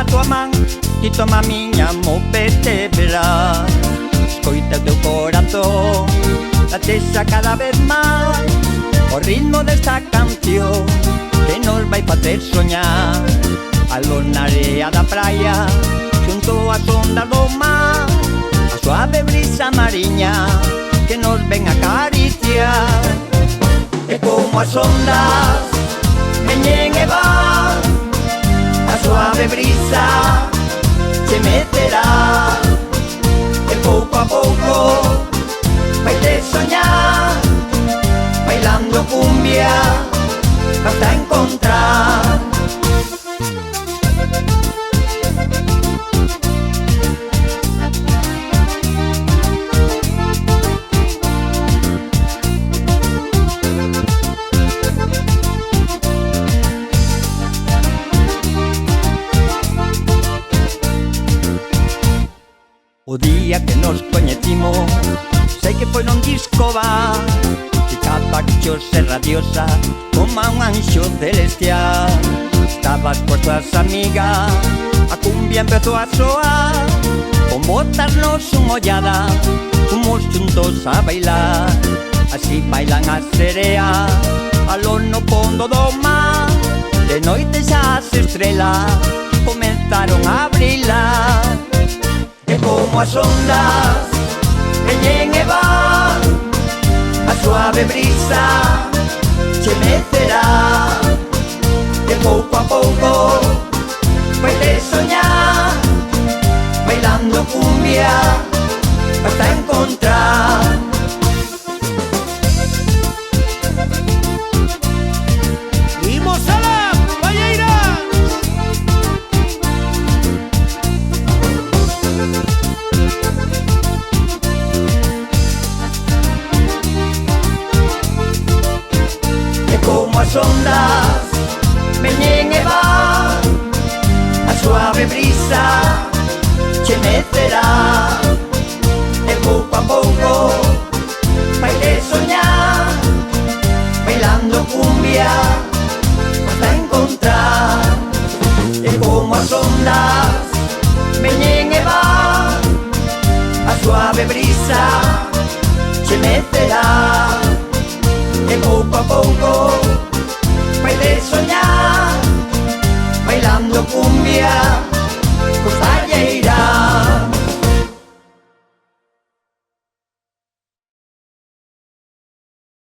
tua man e toma a miña movete verás. Escoita o teu corazón, latexa cada vez máis o ritmo desta canción que nos vai facer soñar. Aló na area da praia, xunto ás ondas do mar, a suave brisa mariña que nos ven acariciar. E como as ondas veñen e van, a suave brisa se meterá. E pouco a pouco vai te soñar, bailando cumbia hasta encontrar. O día que nos coñecimos, sei que foi nun disco bar, ficaba chosa e radiosa como un anxo celestial. Estabas coas tuas amigas, a cumbia empezou a soar, con botarnos unha ollada, fomos xuntos a bailar. Así bailan as sereas, aló no fondo do mar. De noite xa as estrelas comenzaron a brillar. E como as ondas veñen e van, a suave brisa che mecerá. E pouco a pouco vai te soñar, bailando cumbia hasta encontrar. Imos alá, compañeiras! Como as ondas veñen e van, a suave brisa che mecerá. E pouco a pouco vai te soñar, bailando cumbia hasta encontrar. E como as ondas veñen e van, a suave brisa che mecerá. E pouco a pouco vai te soñar, bailando cumbia